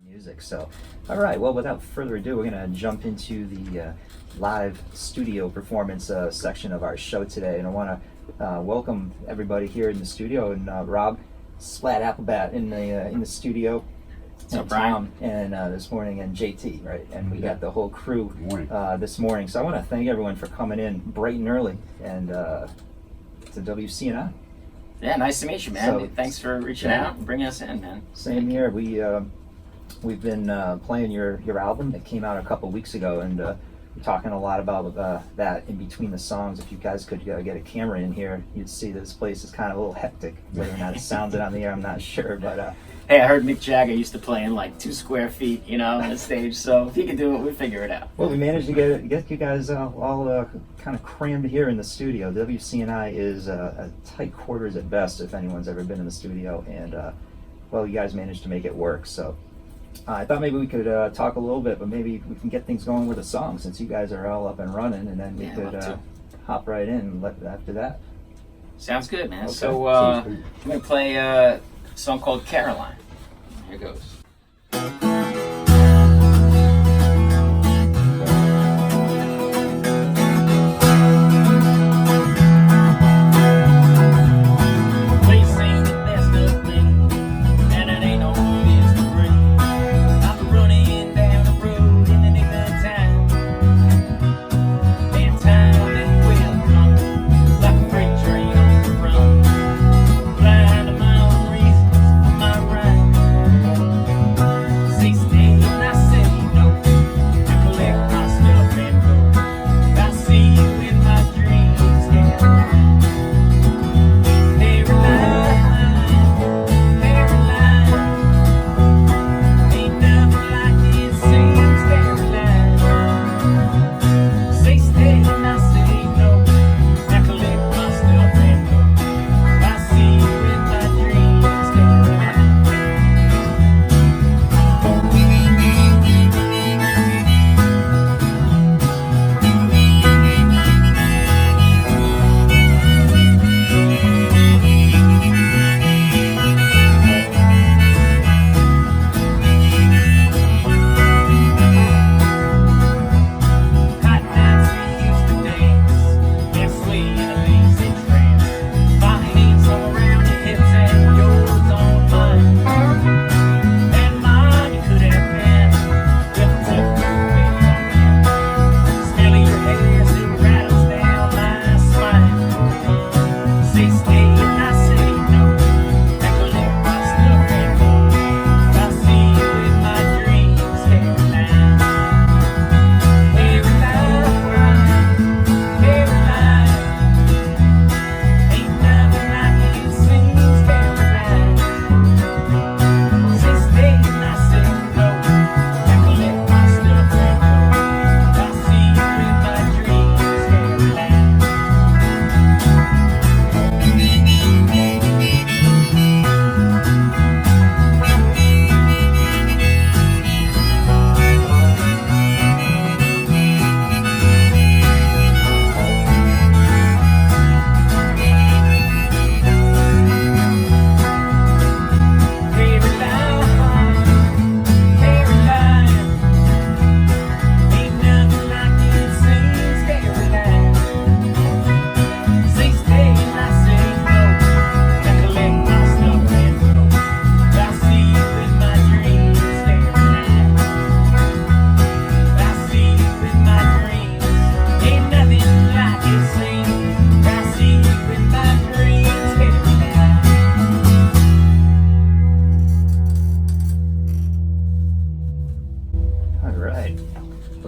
music. So, all right. Well, without further ado, we're gonna jump into the live studio performance section of our show today, and I want to welcome everybody here in the studio, and Rob, Splatt, Appelblatt in the studio, and Tom, and this morning, and J.T. Right, and we got the whole crew this morning. So I want to thank everyone for coming in bright and early, and to WCNI. Yeah, nice to meet you, man. So, thanks for reaching out and bringing us in, man. Same here. We've been playing your album that came out a couple weeks ago, and we're talking a lot about that in between the songs. If you guys could get a camera in here, you'd see this place is kind of a little hectic. Whether or not it sounds it on the air, I'm not sure, but hey, I heard Mick Jagger used to play in like 2 square feet, on the stage. So if he could do it, we'd figure it out. Well, we managed to get you guys all kind of crammed here in the studio. WCNI is a tight quarters at best, if anyone's ever been in the studio, and well, you guys managed to make it work. So I thought maybe we could talk a little bit, but maybe we can get things going with a song since you guys are all up and running, and then we could hop right in after that. Sounds good, man. Okay. So I'm going to play a song called Caroline. Here goes.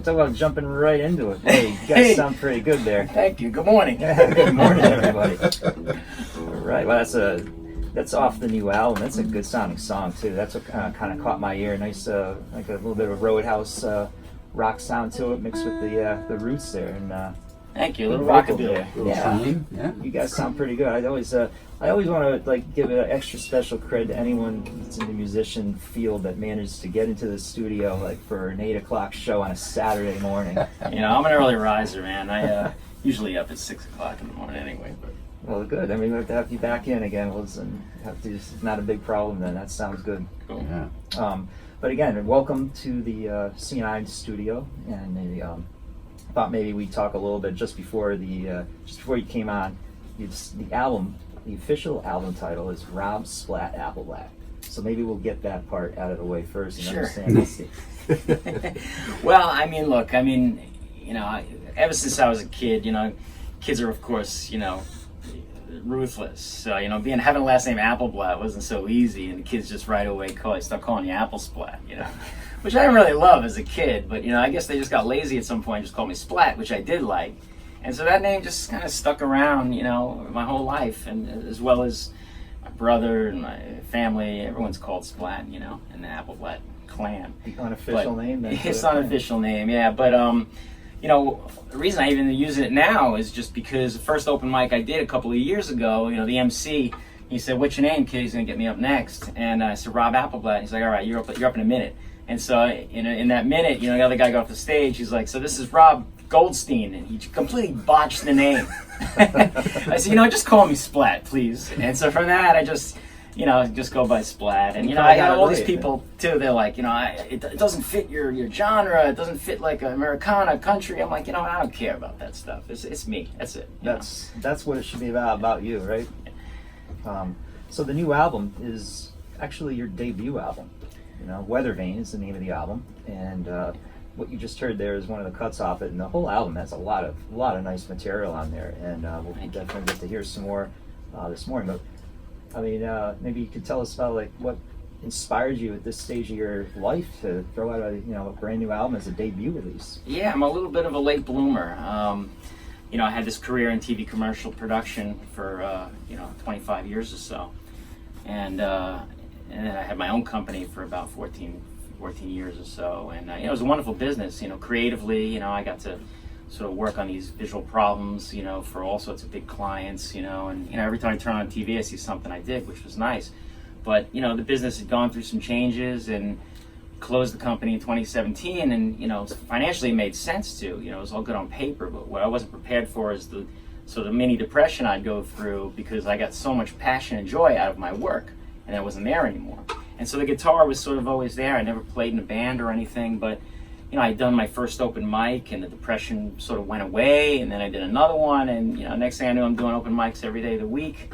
Talk about jumping right into it. Hey, you guys sound pretty good there. Thank you. Good morning. Good morning, everybody. All right. Well, that's off the new album. That's a good sounding song too. That's what kind of caught my ear. Nice, like a little bit of a Roadhouse rock sound to it, mixed with the roots there. And thank you. A little vocal rockabilly. there. Yeah. You guys sound pretty good. I always want to give an extra special credit to anyone that's in the musician field that manages to get into the studio for an 8 o'clock show on a Saturday morning. I'm an early riser, man. I usually up at 6 o'clock in the morning anyway. But well, good. I mean, we have to have you back in again. It's not a big problem then. That sounds good. Cool. Yeah. But again, welcome to the CNI studio, and thought maybe we'd talk a little bit just before you came on. The official album title is Rob Splatt Appelblatt. So maybe we'll get that part out of the way first and Sure. understand this. Well, ever since I was a kid, kids are, of course, ruthless. So, having a last name Appelblatt wasn't so easy, and the kids just right away start calling you Apple Splat, which I didn't really love as a kid, but, I guess they just got lazy at some point and just called me Splat, which I did like. And so that name just kind of stuck around, my whole life, and as well as my brother and my family, everyone's called Splat, in the Appelblatt clan. The unofficial name? It's an unofficial name, yeah. But, the reason I even use it now is just because the first open mic I did a couple of years ago, the MC, he said, "What's your name, kid? He's going to get me up next." And I said, "Rob Appelblatt." He's like, "All right, you're up in a minute." And so in that minute, the other guy got off the stage. He's like, "So this is Rob Goldstein," and he completely botched the name. I said, "Just call me Splat, please." And so from that, I just go by Splat. And I got all these people too. They're like, it doesn't fit your genre. It doesn't fit like Americana, country. I'm like, I don't care about that stuff. It's me. That's it. That's what it should be about you, right? So the new album is actually your debut album. Weather Vane is the name of the album, and what you just heard there is one of the cuts off it, and the whole album has a lot of nice material on there, and we'll definitely get to hear some more this morning. But maybe you could tell us about what inspired you at this stage of your life to throw out a brand new album as a debut release. Yeah, I'm a little bit of a late bloomer. I had this career in TV commercial production for 25 years or so, and then I had my own company for about 14 years or so, and it was a wonderful business. Creatively, I got to sort of work on these visual problems, for all sorts of big clients, and every time I turn on TV, I see something I did, which was nice. But the business had gone through some changes and closed the company in 2017, and financially it made sense to. It was all good on paper, but what I wasn't prepared for is the sort of mini depression I'd go through, because I got so much passion and joy out of my work, and it wasn't there anymore. And so the guitar was sort of always there. I never played in a band or anything, but I'd done my first open mic, and the depression sort of went away, and then I did another one, and next thing I knew, I'm doing open mics every day of the week.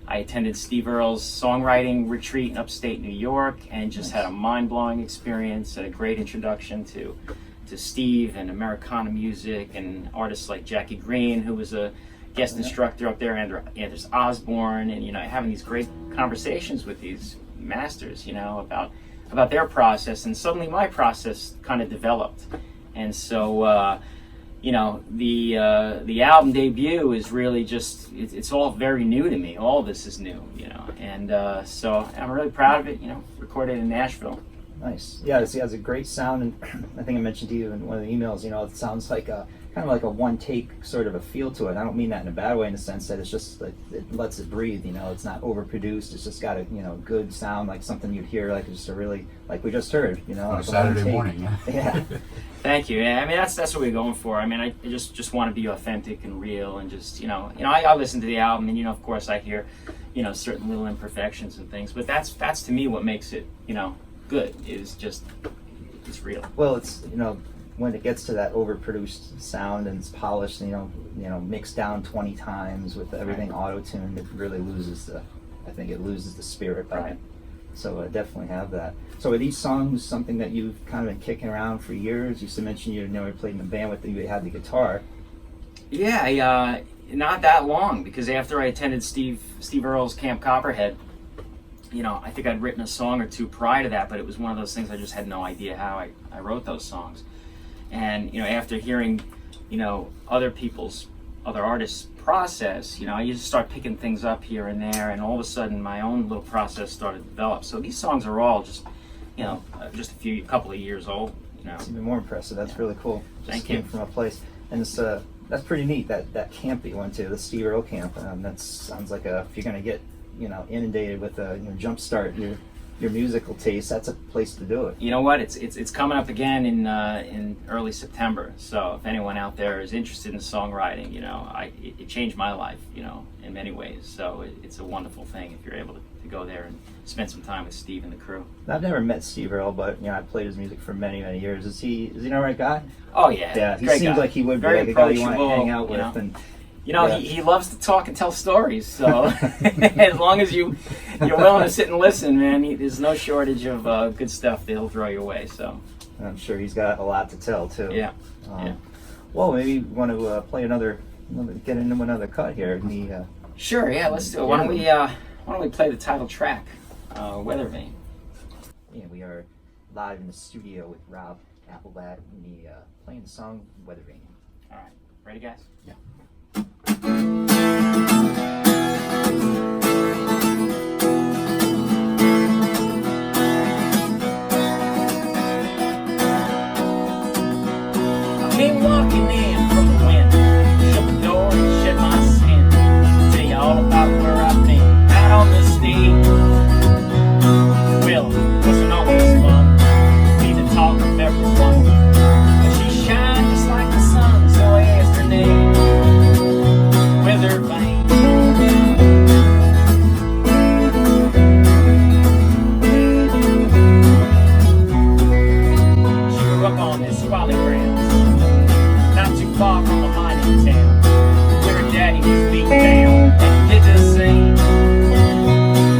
I attended Steve Earle's songwriting retreat in upstate New York, and just had a mind-blowing experience, and a great introduction to Steve and Americana music, and artists like Jackie Green, who was a guest instructor up there, Anders Osborne, and having these great conversations with these masters, about their process, and suddenly my process kind of developed. And so the album debut is really just it's all very new to me. All of this is new, and so I'm really proud of it. Recorded in Nashville. Nice. Yeah, it has a great sound, and I think I mentioned to you in one of the emails, it sounds like kind of like a one take sort of a feel to it. I don't mean that in a bad way, in the sense that it's just like it lets it breathe. It's not overproduced. It's just got a good sound, like something you'd hear like just a really, like we just heard. On like a Saturday morning. Yeah. Thank you. Yeah, that's what we're going for. I just want to be authentic and real, and just I listen to the album, and of course I hear certain little imperfections and things, but that's to me what makes it good. Is just it's real. Well, it's when it gets to that overproduced sound and it's polished, mixed down 20 times with everything auto-tuned, it really loses the spirit by it. So I definitely have that. So are these songs something that you've kind of been kicking around for years? You mentioned you never played in a band with you had the guitar. Yeah, not that long, because after I attended Steve Earle's Camp Copperhead, I think I'd written a song or two prior to that, but it was one of those things I just had no idea how I wrote those songs. And after hearing other artists' process, I used to start picking things up here and there, and all of a sudden my own little process started to develop. So these songs are all just just a couple of years old. It's even more impressive. That's really cool. Thank you. Came from a place, and it's that's pretty neat. That camp that you went to, the Steve Earle camp. That sounds like if you're gonna get inundated with a jump start, your musical taste, that's a place to do it. You know what? It's coming up again in early September. So if anyone out there is interested in songwriting, it changed my life, in many ways. So it's a wonderful thing if you're able to go there and spend some time with Steve and the crew. I've never met Steve Earle, but I've played his music for many, many years. Is he an alright guy? Oh yeah. Yeah, he great seems guy. like he would be Very like a guy you want to approachable, hang out with. And he loves to talk and tell stories. So as long as you're willing to sit and listen, man, there's no shortage of good stuff that he'll throw your way. So I'm sure he's got a lot to tell too. Yeah. Well, maybe you want to play get into another cut here. Sure. Yeah. Let's do it. Why don't we play the title track, Weather Vane? Yeah, we are live in the studio with Rob Appelblatt, and playing the song Weather Vane. All right. Ready, guys? Yeah. I came walking in from the wind, shut the door and shed my skin. Tell you all about where I've been, out on the stage. Well, it wasn't always fun, be the talk of everyone. But she shined just like the sun, so I asked her name. Weather Vane. She grew up on this squally grounds, not too far from a mining town, where her daddy was beaten down and did the same.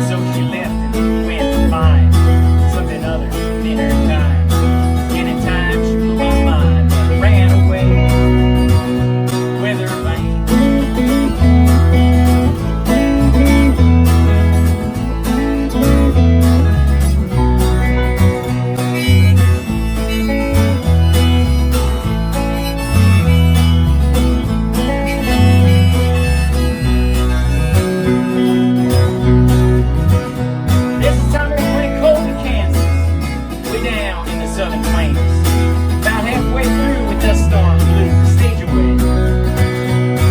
So she left and went to find something other than her kind. And in time she blew my mind and ran away. Weather Vane. This time it's pretty cold in Kansas, way down in the southern plains. About halfway through with dust storm blew the stage away.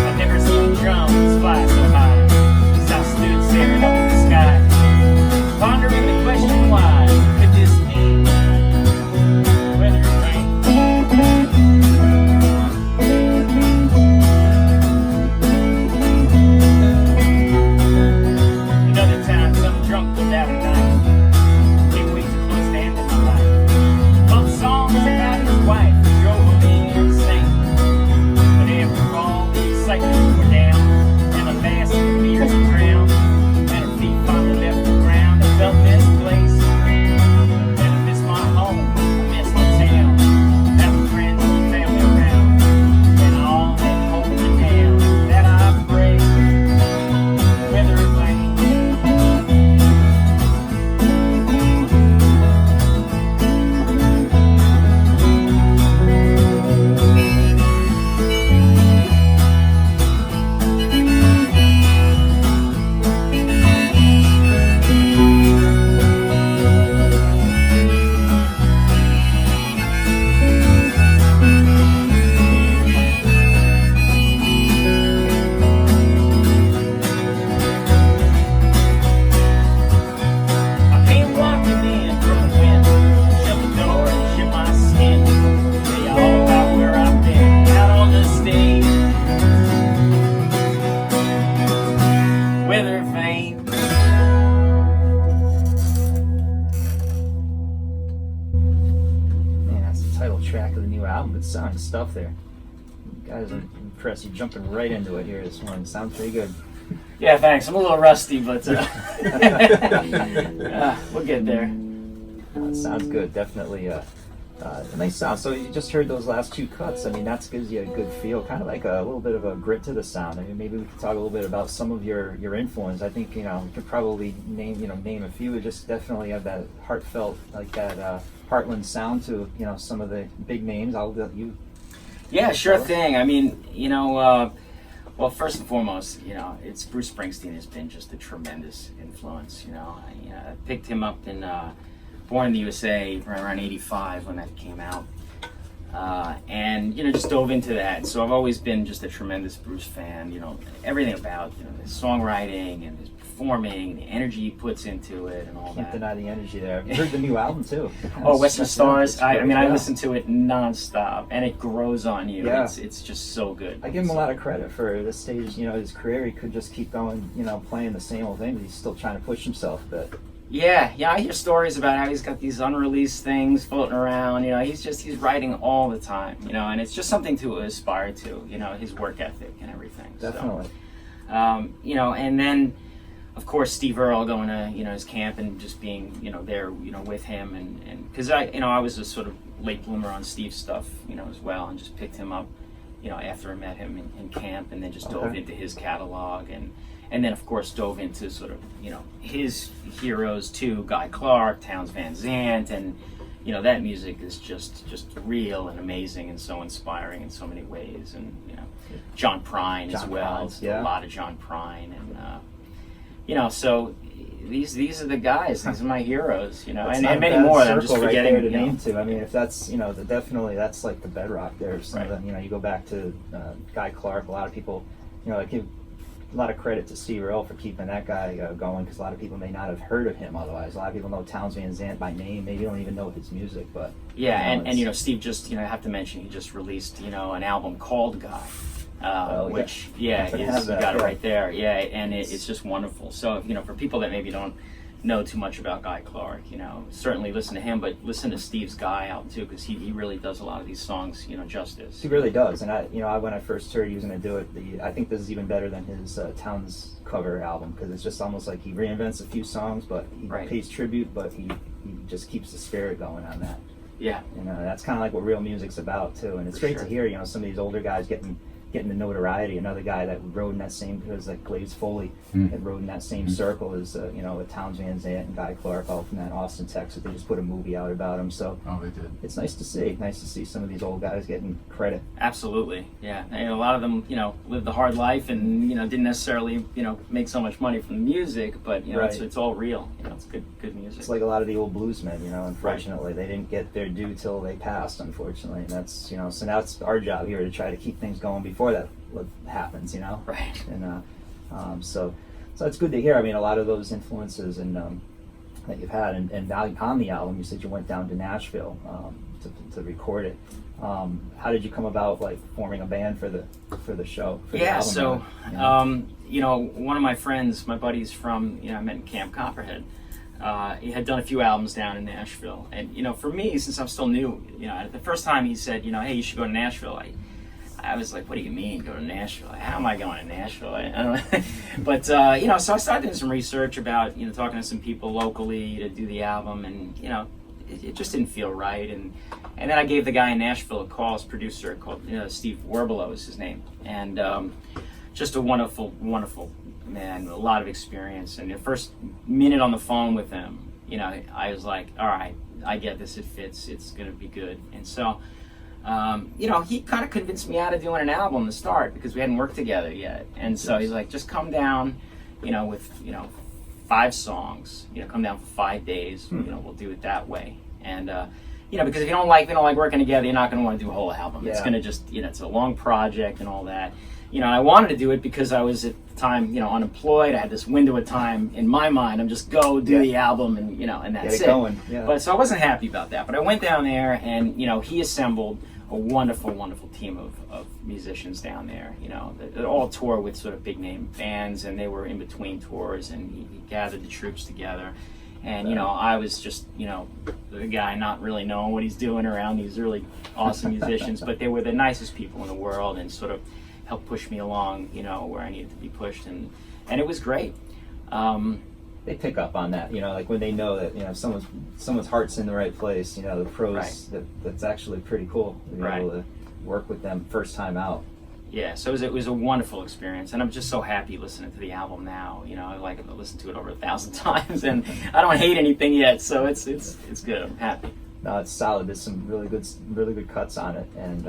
I've never seen drums fly so high, so I stood staring up at the sky, pondering the question why could this be? Weather Vane. Another time, some drunk was out at night. Can't wait to close the end of my life. Pump songs about his wife who drove him insane. But after all, the excitement wore down, and the last of the beers had drowned, and her feet finally left the ground. I felt misplaced, and I miss my home, I miss my town, having friends and family around, and all that hold me down, that I pray. Weather Vane. I came walking in from the wind, shut the door and shook my skin. Tell you all about where I've been, out on the stage. Weather Vane. Man, that's the title track of the new album. Good sounding stuff there. You guys are impressed. You're jumping right into it here this morning. Sounds pretty good. Yeah, thanks. I'm a little rusty, but we'll get there. Sounds good. Definitely a nice sound. So you just heard those last two cuts. I mean, that gives you a good feel, kind of like a little bit of a grit to the sound. I mean, maybe we could talk a little bit about some of your influence. I think we could probably name a few. Just definitely have that heartfelt, like that Heartland sound to some of the big names. I'll let you. Yeah, sure thing. I mean, well, first and foremost, it's Bruce Springsteen has been just a tremendous influence. I picked him up in Born in the USA right around '85 when that came out, and just dove into that. So I've always been just a tremendous Bruce fan. Everything about his songwriting and his performing, the energy he puts into it, and all Can't that. deny the energy there. I've heard the new album too. Oh, Western Stars. I mean, I Yeah. listen to it nonstop, and it grows on you. Yeah. It's just so good. I give him a lot of credit for this stage, his career. He could just keep going, playing the same old thing, but he's still trying to push himself. But Yeah, I hear stories about how he's got these unreleased things floating around. He's writing all the time. And it's just something to aspire to. His work ethic and everything. definitely. So, and then, of course, Steve Earle going to his camp and just being there with him and because I was a sort of late bloomer on Steve's stuff as well, and just picked him up after I met him in camp, and then just dove into his catalog and then of course dove into sort of his heroes too, Guy Clark, Townes Van Zandt, and that music is just real and amazing and so inspiring in so many ways, and John Prine as well. Yeah. A lot of John Prine, and so these are the guys. These are my heroes, and many more that I'm just forgetting. Right there to name too. I mean, if that's definitely that's like the bedrock there. Some Right. of the, you go back to Guy Clark. A lot of people, I give a lot of credit to Steve Earle for keeping that guy going, because a lot of people may not have heard of him otherwise. A lot of people know Townes Van Zandt by name, maybe don't even know his music, but and Steve just I have to mention he just released an album called Guy. Which you got it right there, and it's just wonderful. So for people that maybe don't know too much about Guy Clark, certainly listen to him, but listen to Steve's Guy album too, because he really does a lot of these songs justice. He really does, and I when I first heard he was going to do it, I think this is even better than his Townes cover album, because it's just almost like he reinvents a few songs, but he pays tribute, but he just keeps the spirit going on that. Yeah, that's kind of like what real music's about too, and it's great to hear some of these older guys getting the notoriety. Another guy that rode in that same, because like Glaze Foley that rode in that same circle as with Townes Van Zandt and Guy Clark, all from that Austin, Texas. They just put a movie out about him, so they did. It's nice to see some of these old guys getting credit. Absolutely, yeah. And a lot of them lived the hard life and didn't necessarily make so much money from the music, but it's all real. It's good music. It's like a lot of the old bluesmen, unfortunately they didn't get their due till they passed, unfortunately, and that's so now it's our job here to try to keep things going before that happens, Right. And so it's good to hear. I mean, a lot of those influences and that you've had, and on the album, you said you went down to Nashville to record it. How did you come about like forming a band for the show? For the album one of my friends, my buddies from I met in Camp Copperhead. He had done a few albums down in Nashville, and for me, since I'm still new, the first time he said, hey, you should go to Nashville. I was like, what do you mean, go to Nashville? How am I going to Nashville? I don't know. But, so I started doing some research about, talking to some people locally to do the album, and, it just didn't feel right. And then I gave the guy in Nashville a call, his producer, called Steve Warbelow is his name. And just a wonderful, wonderful man, a lot of experience. And the first minute on the phone with him, I was like, all right, I get this, it fits, it's going to be good. And so... he kind of convinced me out of doing an album to start, because we hadn't worked together yet. And so he's like, just come down, with, 5 songs, come down for 5 days, we'll do it that way. And, because if you don't like working together, you're not going to want to do a whole album. Yeah. It's going to just, it's a long project and all that. I wanted to do it because I was at the time, unemployed. I had this window of time in my mind. I'm just go do the album and, and that's it. Going. Yeah. But so I wasn't happy about that. But I went down there and, he assembled a wonderful, wonderful team of musicians down there, that all tour with sort of big name bands, and they were in between tours, and he gathered the troops together. And, I was just, the guy not really knowing what he's doing around these really awesome musicians, but they were the nicest people in the world and sort of helped push me along, where I needed to be pushed. And it was great. They pick up on that, like when they know that, someone's heart's in the right place, the pros, that's actually pretty cool to be able to work with them first time out. Yeah, so it was a wonderful experience, and I'm just so happy listening to the album now. I listened to it over 1,000 times, and I don't hate anything yet, so it's good. I'm happy. No, it's solid. There's some really good cuts on it, and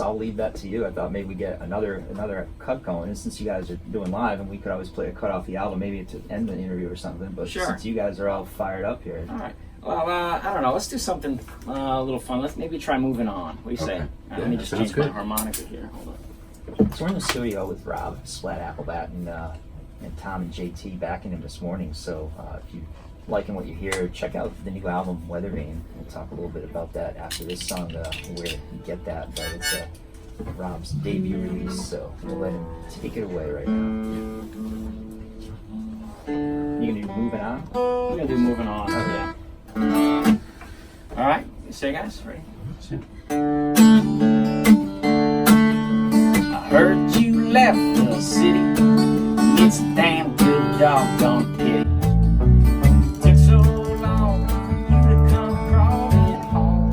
I'll leave that to you. I thought maybe we get another cut going, and since you guys are doing live, and we could always play a cut off the album, maybe to end the interview or something. But since you guys are all fired up here, all right. Well, I don't know. Let's do something a little fun. Let's maybe try moving on. What do you say? Let me just change my harmonica here. Hold on. So we're in the studio with Rob, Splatt, Appelblatt, and and Tom and JT backing him this morning. So if you liking what you hear, check out the new album Weather Vane. We'll talk a little bit about that after this song, where you get that. But it's Rob's debut release, so we'll let him take it away right now. You gonna do Moving On? We're gonna do Moving On. Okay. Yeah. All right, you say, guys, ready? I heard you left the city. It's a damn good doggone pity. Took so long for you to come crawling home.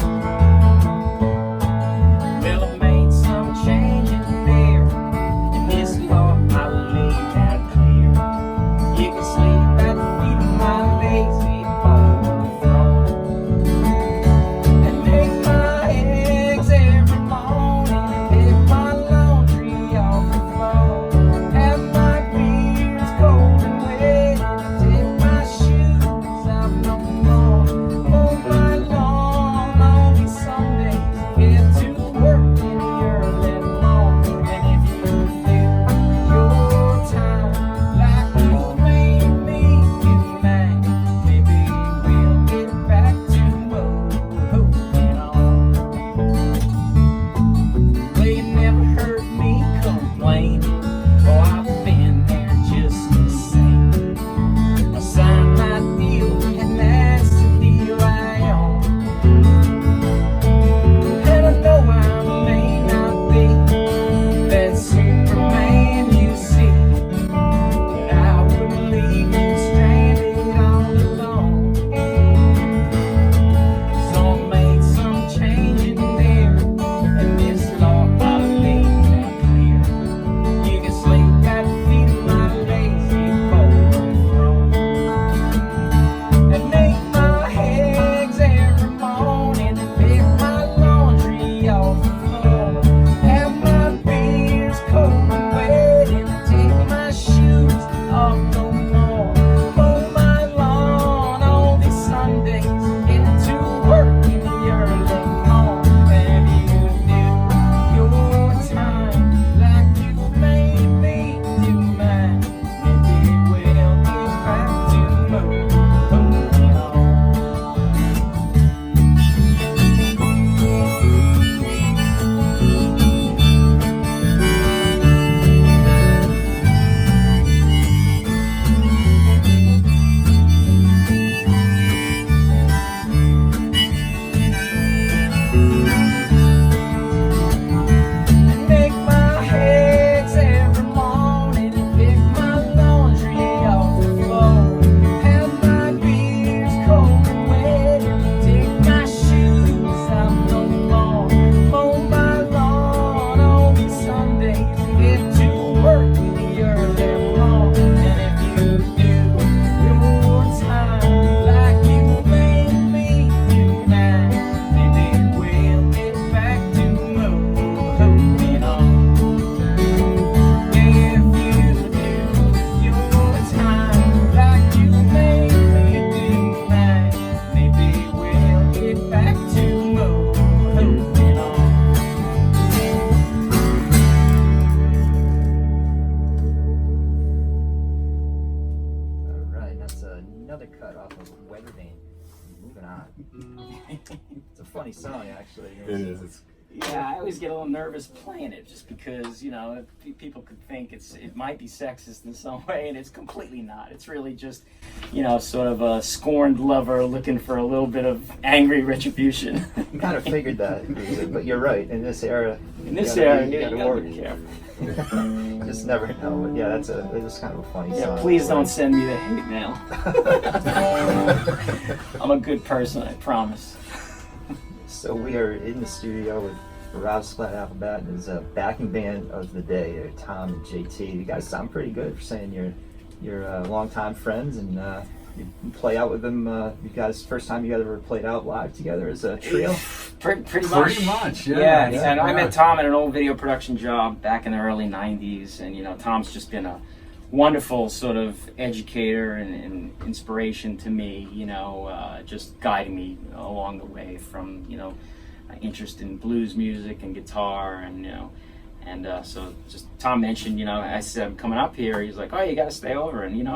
Well, I made some changes there, and this law I laid out clear. You can sleep at the feet of my lazy boy throne, and make my eggs every morning, and pick my laundry off the floor. Have my beers cold and wet, and take my shoes out no more. Mow my lawn on these Sundays, get to work in the early morning. And if you fill your time like you made me do mine, maybe we'll get back to moving on. Well, you never heard me complain. Oh, I've been there just the same. I signed my deal, and that's the deal I own. And I know I may not be that Superman you see, but I wouldn't leave you stranded all alone. So I made some change in there, and this law I laid out clear. You can sleep at the feet of my lazy boy throne, and make my eggs every morning, and pick my laundry off the floor. Have my beers cold and wet, and take my shoes off no more. Mow my lawn on these Sundays, get to work in the early morning. And if you do your time like you made me do mine, maybe we'll get back to moving on. Make my eggs every morning, and pick my laundry off the floor. Have my beers cold and wet, and take my shoes out no more. Mow my lawn on these Sundays, and get to work in the early morning. And if you do your time like you made me do mine, maybe we'll get back to moving on. If you do your time like you made me do mine, maybe we'll get back to moving on. All right, that's another cut off of Weather Vane. Moving On. It's a funny song, actually. It is. Yeah, I always get a little nervous playing it just because, you know, people could think it might be sexist in some way, and it's completely not. It's really just, you know, sort of a scorned lover looking for a little bit of angry retribution. You kind of figured that, but you're right. In this era, In this you gotta era, be- you you gotta gotta be careful. work. Just never know. But yeah, it's kind of a funny Yeah, song. please don't send me the hate mail. I'm a good person, I promise. So we are in the studio with Rob Splatt, Appelblatt, and his backing band of the day, Tom and JT. You guys sound pretty good for saying you're longtime friends, and you play out with them. You guys, first time you guys ever played out live together as a trio? Pretty much, yeah. Yeah, and I met Tom at an old video production job back in the early 90s, and, you know, Tom's just been a wonderful sort of educator and inspiration to me, you know, just guiding me along the way from, you know, interest in blues music and guitar, and, you know, And so just Tom mentioned, I said, I'm coming up here. He's like, oh, you got to stay over. And,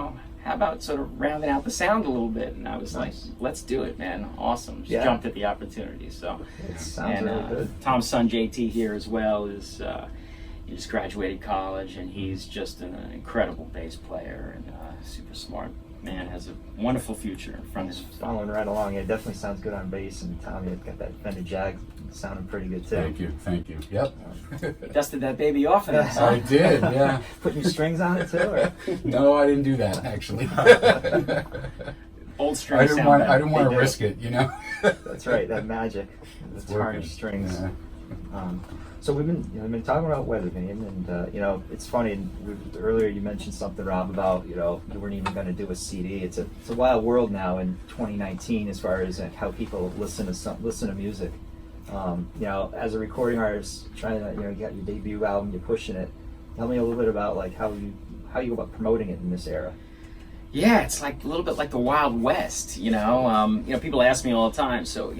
how about sort of rounding out the sound a little bit? And I was like, let's do it, man. Awesome. Just jumped at the opportunity. So, it sounds really good. Tom's son, J.T. here as well, he just graduated college, and he's just an incredible bass player and super smart man, has a wonderful future in front of him. Following right along. It definitely sounds good on bass, and Tom, you've got that Fender Jag sounding pretty good too. Thank you. Yep. You dusted that baby off in it. I did, yeah. Putting your strings on it too? Or? No, I didn't do that, actually. Old strings. I didn't want to risk it, That's right, that magic, the tarnished strings. Yeah. So we've been talking about Weathervane, and it's funny. Earlier you mentioned something, Rob, about you weren't even going to do a CD. It's a wild world now in 2019 as far as how people listen to music. As a recording artist, trying to you got your debut album, you're pushing it. Tell me a little bit about like how you go about promoting it in this era. Yeah, it's like a little bit like the Wild West, people ask me all the time, so,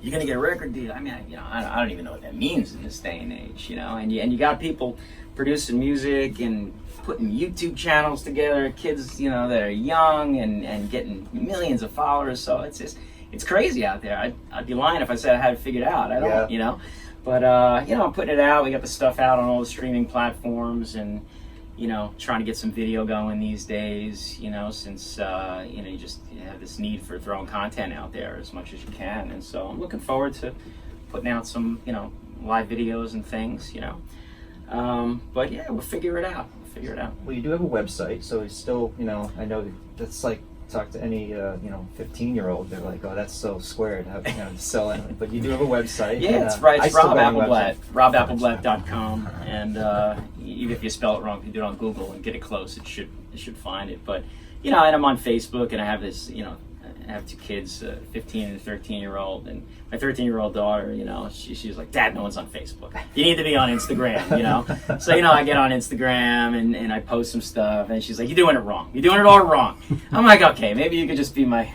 you're gonna get a record deal. I mean, I don't even know what that means in this day and age, and you got people producing music and putting YouTube channels together, kids, that are young and getting millions of followers, so it's crazy out there. I'd be lying if I said I had it figured out. I don't, but, I'm putting it out. We got the stuff out on all the streaming platforms, and trying to get some video going these days, since, you just have this need for throwing content out there as much as you can. And so I'm looking forward to putting out some, live videos and things, But yeah, we'll figure it out. Well, you do have a website, so it's still, I know that's like, talk to any 15-year-old, they're like, oh, that's so squared, how to sell it. But you do have a website. Yeah, that's right. It's Rob Appelblatt, robappelblatt.com, and even if you spell it wrong, if you do it on Google and get it close, it should find it. But and I'm on Facebook, and I have this, I have two kids, 15 and a 13-year-old, and my 13-year-old daughter, she's like, Dad, no one's on Facebook. You need to be on Instagram, So, I get on Instagram and I post some stuff, and she's like, you're doing it wrong. You're doing it all wrong. I'm like, okay, maybe you could just be my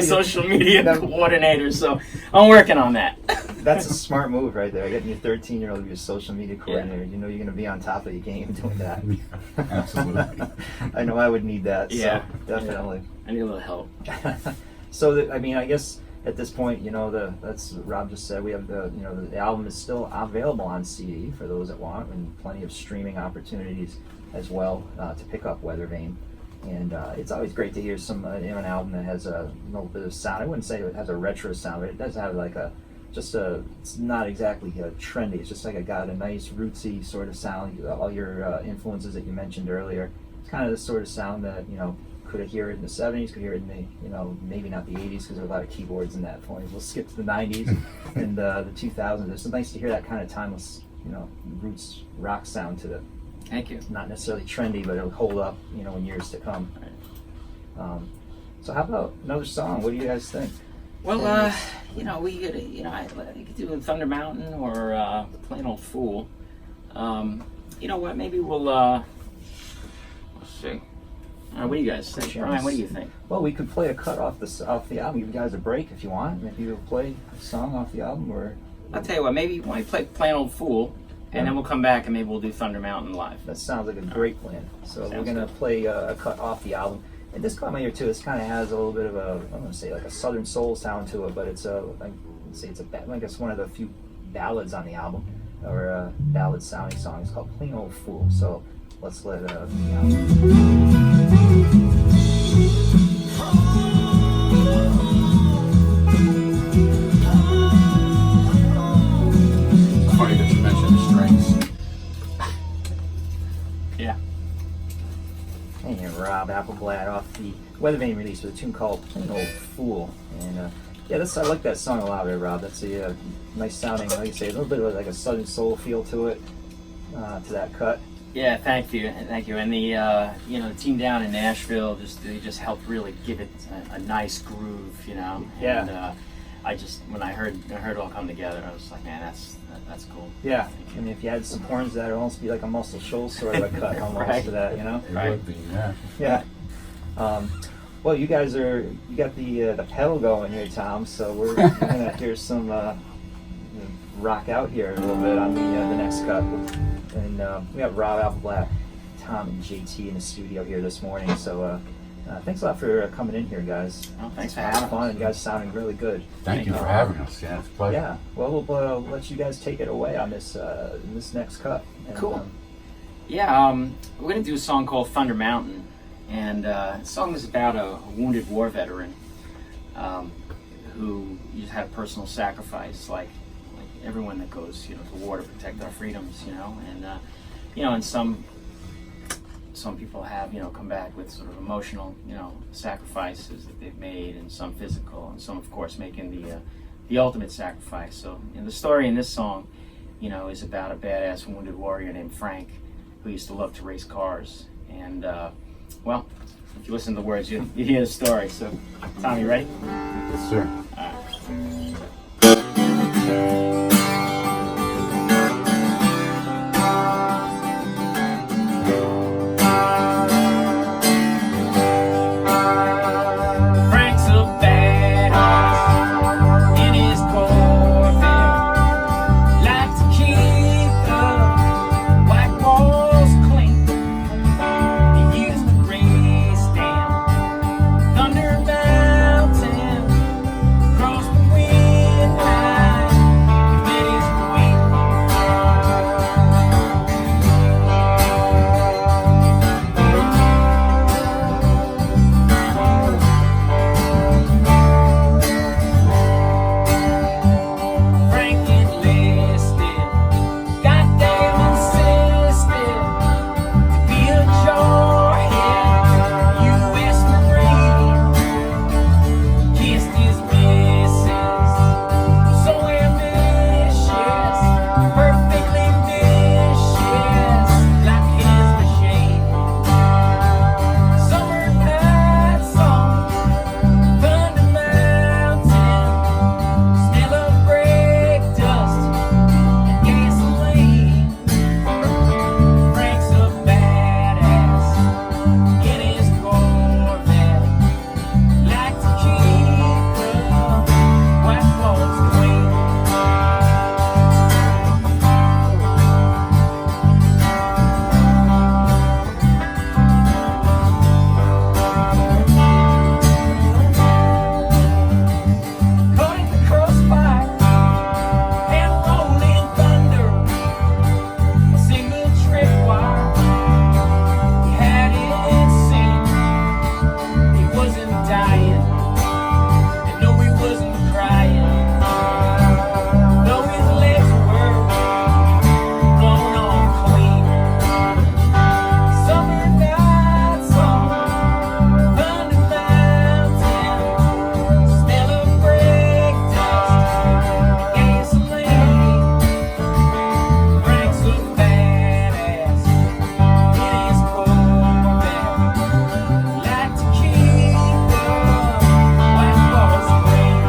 social media coordinator. So I'm working on that. That's a smart move right there. Getting your 13-year-old to be your social media coordinator. Yeah. You're going to be on top of it. You can't even do that. Absolutely. I know I would need that. Yeah. So definitely. I need a little help. So, I guess at this point, that's what Rob just said. We have the album is still available on CD for those that want, and plenty of streaming opportunities as well to pick up Weathervane. And it's always great to hear an album that has a little bit of sound. I wouldn't say it has a retro sound, but it does have like it's not exactly trendy. It's just like got a nice rootsy sort of sound. All your influences that you mentioned earlier. It's kind of the sort of sound that could hear it in the 70s, could hear it in the maybe not the 80s because there were a lot of keyboards in that point. We'll skip to the 90s and the 2000s. It's nice to hear that kind of timeless roots rock sound to it. Thank you. Not necessarily trendy, but it'll hold up in years to come. So how about another song? What do you guys think? Well, we could, I could do Thunder Mountain or Plain Old Fool. You know what? Maybe we'll let's see. What do you guys think, Brian? What do you think? Well, we could play a cut off the album. Give you guys a break if you want. Maybe you'll play a song off the album, or I'll tell you what. Maybe when we play Plain Old Fool, and then we'll come back and maybe we'll do Thunder Mountain live. That sounds like a great plan. So we're gonna play a cut off the album. And this caught my ear too. This kind of has a little bit of I'm gonna say like a Southern soul sound to it, but it's I guess one of the few ballads on the album, or a ballad sounding song. It's called Plain Old Fool. So let's let the album. Funny that you mentioned strings. Yeah. And Rob Appelblatt off the Weathervane release with a tune called Plain Old Fool. And I like that song a lot there, Rob. That's a nice sounding, like you say, a little bit of like a Southern soul feel to it, to that cut. Yeah, thank you. And the the team down in Nashville they just helped really give it a nice groove, Yeah. And when I heard it all come together, I was like, man, that's cool. Yeah. I mean, if you had some horns, that'd almost be like a Muscle Shoals sort of a cut almost Right. to that, It Right. would be, yeah. Yeah. Well, you got the pedal going here, Tom. So we're gonna hear some rock out here a little bit on the next cut. and we have Rob Appelblatt, Tom, and J.T. in the studio here this morning. So thanks a lot for coming in here, guys. Oh, thanks for It's having fun, us. and you guys sounding really good. Thank you for having us. Yeah, it's a pleasure. Yeah, well, we'll let you guys take it away on this this next cut. And, Cool. We're going to do a song called Thunder Mountain, and the song is about a wounded war veteran who just had a personal sacrifice, like everyone that goes, to war to protect our freedoms, and and some people have, come back with sort of emotional, sacrifices that they've made, and some physical, and some, of course, making the ultimate sacrifice. So, the story in this song, is about a badass wounded warrior named Frank, who used to love to race cars. And, well, if you listen to the words, you hear the story. So, Tom, you ready? Yes, sir. Frank's a badass in his Corvette. Like to keep the white walls clean. He used to race down Thunder Mountain, cross the wind line, and met his queen. Frank enlisted, goddamn insisted to be a jarhead, U.S. Marine. Kissed his missus, so ambitious, perfectly vicious, like his machine. Summer night song, Thunder Mountain, smell of brake dust and gasoline. Frank's a badass in his Corvette, like to keep the white walls clean. Caught in the crossfire and rolling thunder, a single tripwire. He had it seen. He wasn't dying, and no, he wasn't crying. Though his legs were blown off clean. Summer night song, Thunder Mountain, smell of brake dust and gasoline. Frank's a badass in his Corvette, like to keep the white walls clean.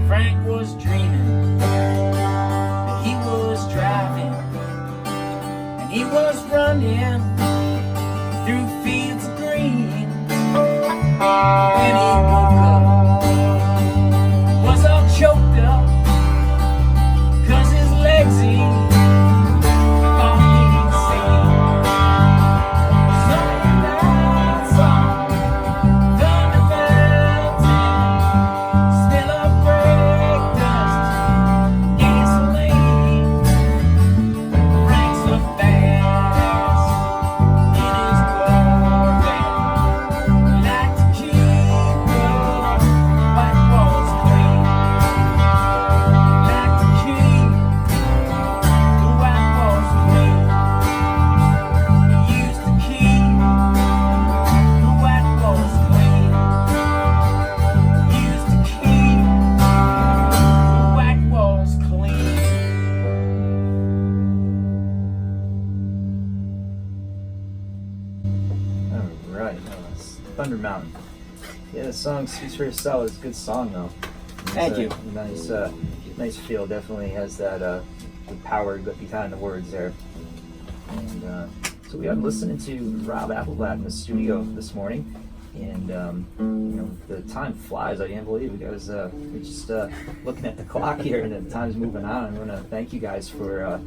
Frank was dreaming that he was driving, and he was running through fields of green. When he woke up, was all choked up, 'cause his legs he thought he'd seen. Summer night song, Thunder Mountain, smell of brake dust, gasoline. Frank's a badass in his Corvette, like to keep the white walls clean. Like to keep the white walls clean. He used to keep the white walls clean. He used to keep the white walls clean. All right, that's Thunder Mountain. Yeah, the song speaks for itself. It's a good song, though. It's Thank you. Nice feel. Definitely has that the power behind the words there. And so we are listening to Rob Appelblatt in the studio this morning. And you know, the time flies. I can't believe it, because we're just looking at the clock here, and the time's moving on. I want to thank you guys for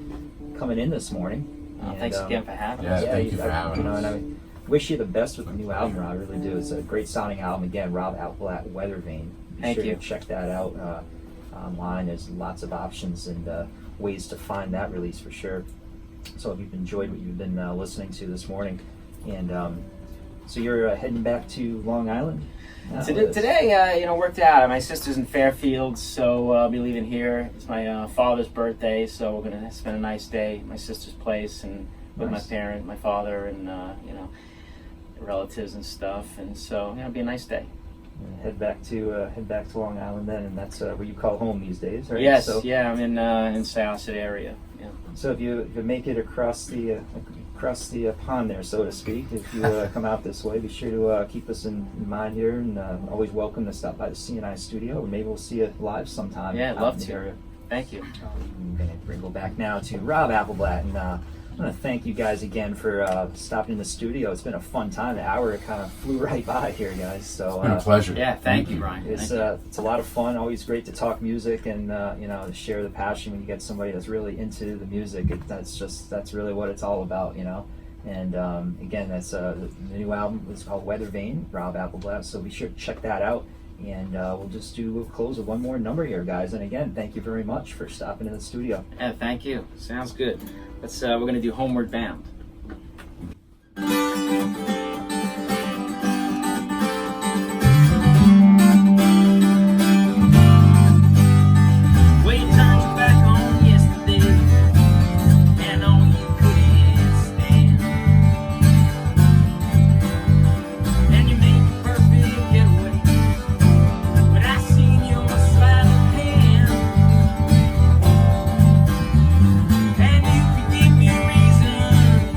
coming in this morning. And, Thanks again for having Yeah, us. thank you for having us. And I wish you the best with the new album, Rob. I really do. It's a great sounding album. Again, Rob Appelblatt, Weather Vane. Be Thank sure you. to check that out online. There's lots of options and ways to find that release for sure. So if you've enjoyed what you've been listening to this morning, and so you're heading back to Long Island? Today, you know, worked out. My sister's in Fairfield, so I'll be leaving here. It's my father's birthday, so we're gonna spend a nice day at my sister's place and with Nice. my father, and you know, relatives and stuff. And so, you know, it'll be a nice day. Head back to Long Island then, and that's where you call home these days, right? Yes, So, yeah, I'm in Syosset area. Yeah. so if you make it across the pond there, so to speak, if you come out this way, be sure to keep us in mind here, and always welcome to stop by the CNI studio, and maybe we'll see you live sometime. Yeah, I'd out love in the to. area. Thank you. I'm going to go back now to Rob Appelblatt, and I want to thank you guys again for stopping in the studio. It's been a fun time. The hour kind of flew right by here, guys. So It's been a pleasure. Yeah, thank you, Brian. it's Thank you. it's a lot of fun. Always great to talk music and you know, to share the passion when you get somebody that's really into the music. That's really what it's all about, you know. And again, that's the new album is called Weather Vane, Rob Appelblatt. So be sure to check that out. And we'll close with one more number here, guys. And again, thank you very much for stopping in the studio. Yeah, thank you. Sounds good. We're gonna do Homeward Bound. Well, you turned your back on yesterday, and on you couldn't stand, and you made the perfect getaway, but I seen your sleight of hand, and you could give me a reason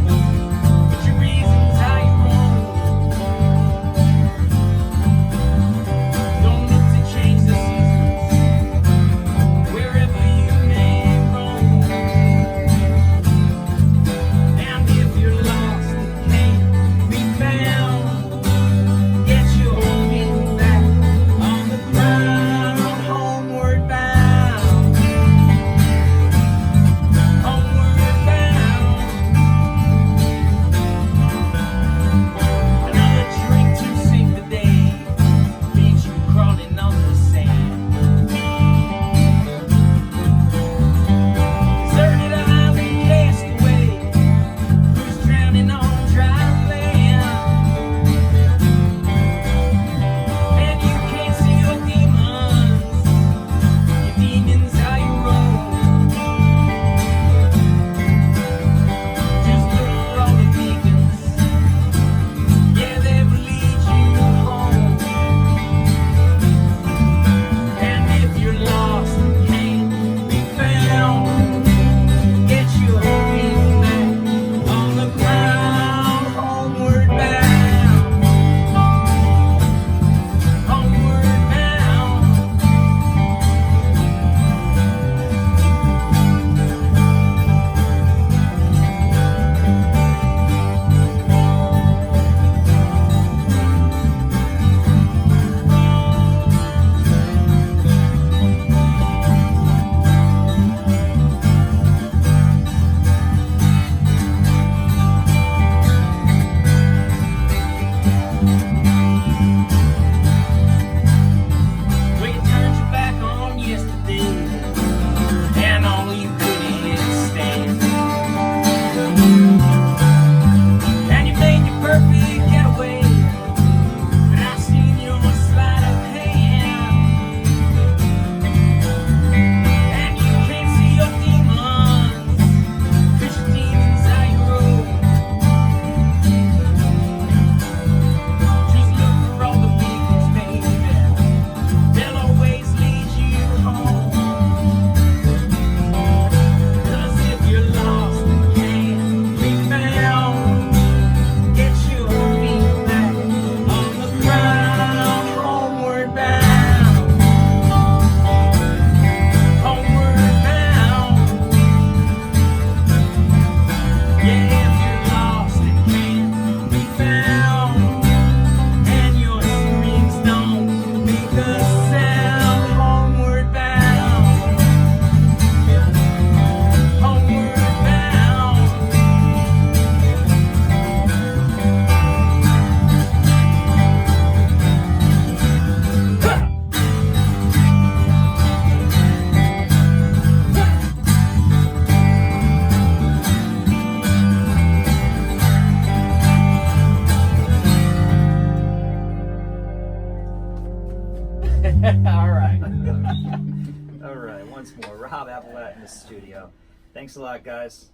once more. Rob Appelblatt in the studio. Thanks a lot, guys.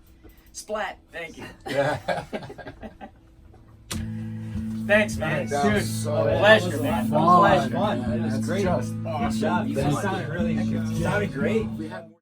Splat, thank you. Yeah. Thanks, man. That was Dude, so pleasure, man. fun, Fun. man. It was That's great. just Good job. You guys sounded really, sounded great. We had